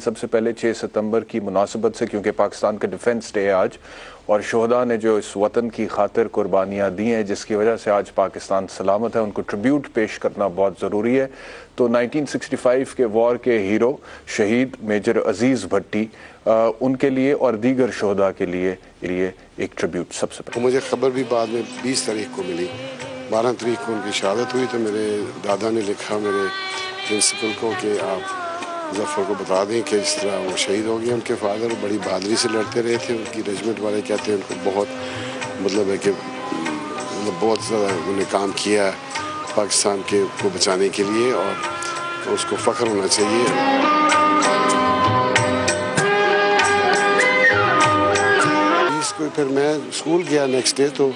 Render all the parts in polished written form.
सबसे पहले 6 सितंबर की मुनासिबत से, क्योंकि पाकिस्तान का डिफेंस डे है आज और शोहदा ने जो इस वतन की खातिर कुर्बानियाँ दी हैं जिसकी वजह से आज पाकिस्तान सलामत है, उनको ट्रिब्यूट पेश करना बहुत ज़रूरी है। तो 1965 के वॉर के हीरो शहीद मेजर अजीज़ भट्टी, उनके लिए और दीगर शोहदा के लिए एक ट्रिब्यूट सबसे पहले। मुझे खबर भी बाद में 20 तारीख को मिली, 12 तारीख को उनकी शहादत हुई, तो मेरे दादा ने लिखा मेरे प्रिंसिपल को कि आप जफ़र को बता दें कि इस तरह वो शहीद हो गए। उनके फादर बड़ी बहादुरी से लड़ते रहे थे, उनकी रेजिमेंट वाले कहते हैं उनको बहुत मतलब है कि बहुत ज़्यादा उन्होंने काम किया पाकिस्तान के को बचाने के लिए और उसको फ़ख्र होना चाहिए। इसको फिर मैं स्कूल गया नेक्स्ट डे, तो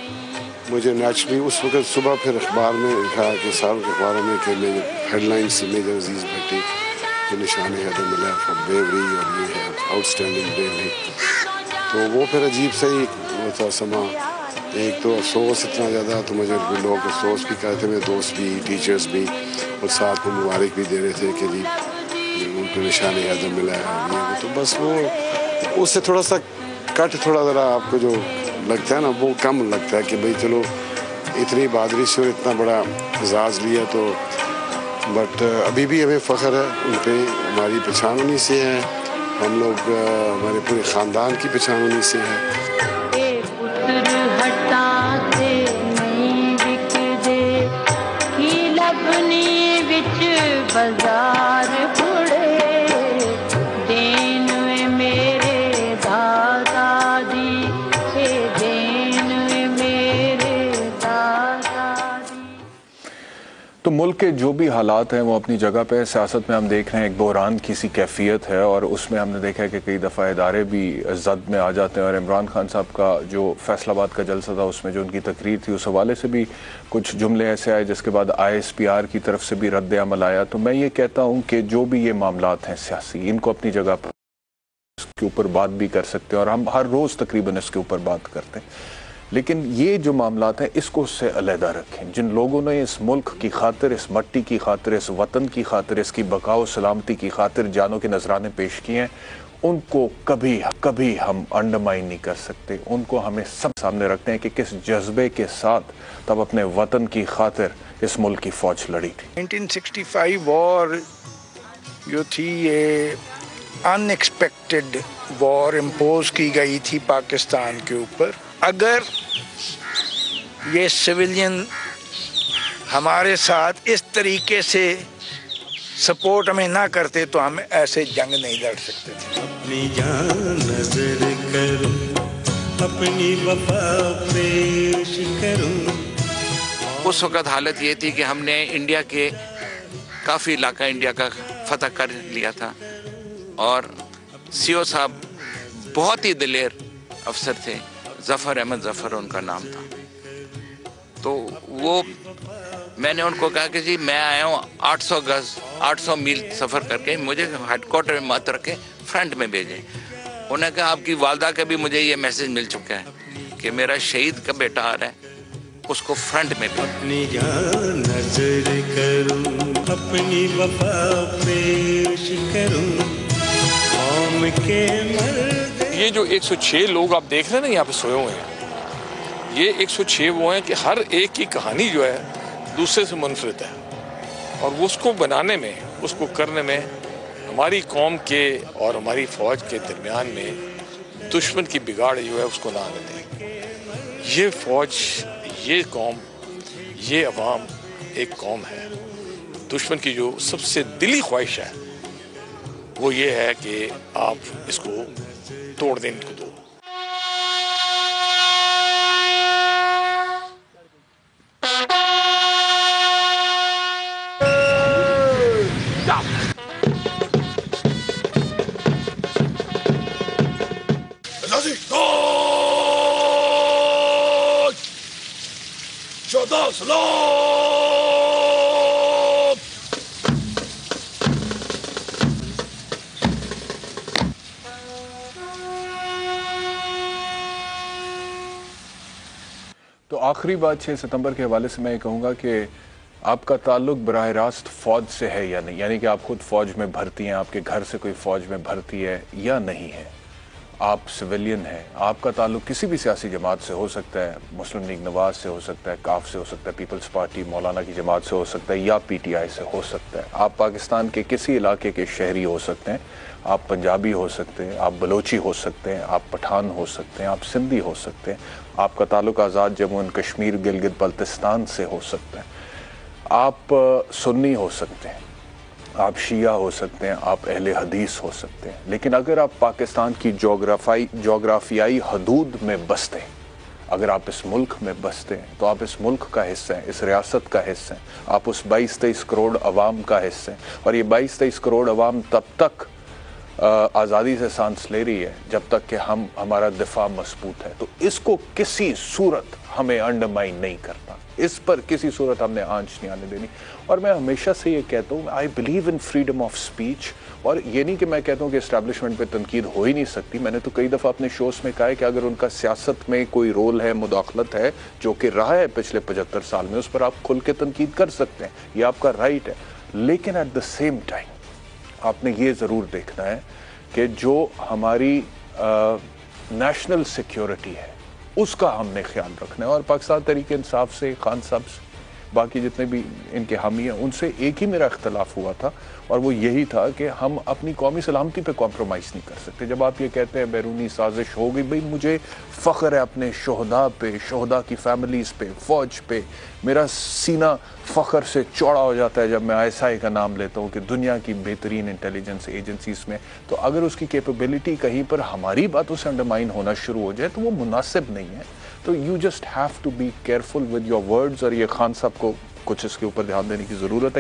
मुझे नेचुरली उस वक्त सुबह फिर अखबार में लिखा कि सारे अखबारों में कि मेरे हेडलाइंस मेजर अजीज़ भट्टी के निशान हैदर मिला फॉर ब्रेवरी और ये है आउटस्टैंडिंग ब्रेवरी। तो वो फिर अजीब से ही वो था समा। एक तो अफसोस इतना ज़्यादा, तो मुझे लोग अफसोस भी कर रहे थे, मेरे दोस्त भी, टीचर्स भी, और साथ में मुबारक भी दे रहे थे कि जी उनको निशान हैदर मिला है ये। तो बस वो उससे थोड़ा सा कट थोड़ा ज़रा आपको जो लगता है ना वो कम लगता है कि भाई चलो इतनी बहादुरी से और इतना बड़ा एजाज़ लिया। तो बट अभी भी हमें फ़ख्र है उन पर, हमारी पहचान उन्हीं से है, हम लोग हमारे पूरे ख़ानदान की पहचान उन्हीं से है। तो मुल्क के जो भी हालात हैं वो अपनी जगह पे, सियासत में हम देख रहे हैं एक बहरान की सी कैफियत है और उसमें हमने देखा है कि कई दफ़ा इदारे भी जद में आ जाते हैं। और इमरान खान साहब का जो फैसलाबाद का जलसा था उसमें जो उनकी तकरीर थी उस हवाले से भी कुछ जुमले ऐसे आए जिसके बाद ISPR की तरफ से भी रद्द अमल आया। तो मैं ये कहता हूँ कि जो भी ये मामलात हैं सियासी, इनको अपनी जगह पर इसके ऊपर बात भी कर सकते हैं और हम हर रोज़ तकरीबन इसके ऊपर बात करते हैं, लेकिन ये जो मामलात हैं इसको उससे अलहदा रखें। जिन लोगों ने इस मुल्क की खातिर, इस मट्टी की खातिर, इस वतन की खातिर, इसकी बकाओ सलामती की खातिर जानों के नजराने पेश किए हैं, उनको कभी कभी हम अंडरमाइन नहीं कर सकते। उनको हमें सब सामने रखते हैं कि किस जज्बे के साथ तब अपने वतन की खातिर इस मुल्क की फौज लड़ी थी। 1965 वॉर जो थी ये अनएक्सपेक्टेड वॉर इम्पोज की गई थी पाकिस्तान के ऊपर। अगर ये सिविलियन हमारे साथ इस तरीके से सपोर्ट हमें ना करते तो हम ऐसे जंग नहीं लड़ सकते थे। अपनी जान नजर करूं, अपनी वफा पेश करूं। उस वक़्त हालत ये थी कि हमने इंडिया के काफ़ी इलाका इंडिया का फतह कर लिया था और CO साहब बहुत ही दिलेर अफसर थे, जफ़र अहमद जफ़र उनका नाम था। तो वो मैंने उनको कहा कि जी मैं आया हूँ 800 गज 800 मील सफ़र करके, मुझे हेडक्वार्टर में मत रखें, फ्रंट में भेजें। उन्होंने कहा आपकी वालदा का भी मुझे ये मैसेज मिल चुका है कि मेरा शहीद का बेटा आ रहा है, उसको फ्रंट में भेजें। अपनी जान नजर करूं, अपनी वफा पेश करूं, कौम के मर्द। ये जो 106 लोग आप देख रहे हैं ना यहाँ पे सोए हुए हैं, ये 106 वो हैं कि हर एक की कहानी जो है दूसरे से मुनफरिद है और उसको बनाने में, उसको करने में हमारी कौम के और हमारी फौज के दरमियान में दुश्मन की बिगाड़ जो है उसको ना आने दें। ये फौज, ये कौम, ये अवाम एक कौम है। दुश्मन की जो सबसे दिली ख्वाहिश है वो ये है कि आप इसको तोड़ दें, इनको दो। तो आखिरी बात 6 सितंबर के हवाले से मैं ये कहूँगा कि आपका ताल्लुक बराह रास्त फौज से है या नहीं, यानी कि आप खुद फौज में भर्ती हैं, आपके घर से कोई फौज में भर्ती है या नहीं है, आप सिविलियन हैं, आपका ताल्लुक किसी भी सियासी जमात से हो सकता है, मुस्लिम लीग नवाज से हो सकता है, काफ से हो सकता है, पीपल्स पार्टी मौलाना की जमात से हो सकता है, या पीटीआई से हो सकता है, आप पाकिस्तान के किसी इलाके के शहरी हो सकते हैं, आप पंजाबी हो सकते हैं, आप बलोची हो सकते हैं, आप पठान हो सकते हैं, आप सिंधी हो सकते हैं, आपका ताल्लुक आज़ाद जम्मू एंड कश्मीर गिलगित बल्तिस्तान से हो सकता है, आप सुन्नी हो सकते हैं, आप शिया हो सकते हैं, आप अहले हदीस हो सकते हैं, लेकिन अगर आप पाकिस्तान की जोग्राफियाई हदूद में बसते हैं, अगर आप इस मुल्क में बसते हैं तो आप इस मुल्क का हिस्सा हैं, इस रियासत का हिस्सा हैं, आप उस 22-23 करोड़ अवाम का हिस्सा हैं। और ये 22-23 करोड़ अवाम तब तक आज़ादी से सांस ले रही है जब तक कि हमारा दिफा मजबूत है। तो इसको किसी सूरत हमें अंडरमाइन नहीं करना, इस पर किसी सूरत हमने आंच नहीं आने देनी। और मैं हमेशा से ये कहता हूँ, I believe in freedom of speech. और ये नहीं कि मैं कहता हूँ कि इस्टेब्लिशमेंट पे तनकीद हो ही नहीं सकती। मैंने तो कई दफ़ा अपने शोज़ में कहा है कि अगर उनका सियासत में कोई रोल है, मुदाखलत है, जो कि रहा है पिछले 75 साल में, उस पर आप खुल के तनकीद कर सकते हैं, ये आपका राइट है। लेकिन एट द सेम टाइम आपने ये ज़रूर देखना है कि जो हमारी नेशनल सिक्योरिटी है उसका हमने ख्याल रखना है। और पाकिस्तान तहरीक इंसाफ से, खान साहब से, बाकी जितने भी इनके हामी हैं, उनसे एक ही मेरा इख्तलाफ हुआ था, और वो यही था कि हम अपनी कौमी सलामती पे कॉम्प्रोमाइज़ नहीं कर सकते। जब आप ये कहते हैं बैरूनी साजिश हो गई, भाई मुझे फ़ख्र है अपने शहदा पे, शहदा की फैमिलीज़ पे, फ़ौज पे, मेरा सीना फ़ख्र से चौड़ा हो जाता है जब मैं ISI का नाम लेता हूँ कि दुनिया की बेहतरीन इंटेलिजेंस एजेंसीज़ में। तो अगर उसकी कैपेबिलिटी कहीं पर हमारी बातों से अंडरमाइन होना शुरू हो जाए तो वो मुनासिब नहीं है। तो you just have to be careful with your words. और ये खान साहब को कुछ इसके ऊपर ध्यान देने की ज़रूरत है।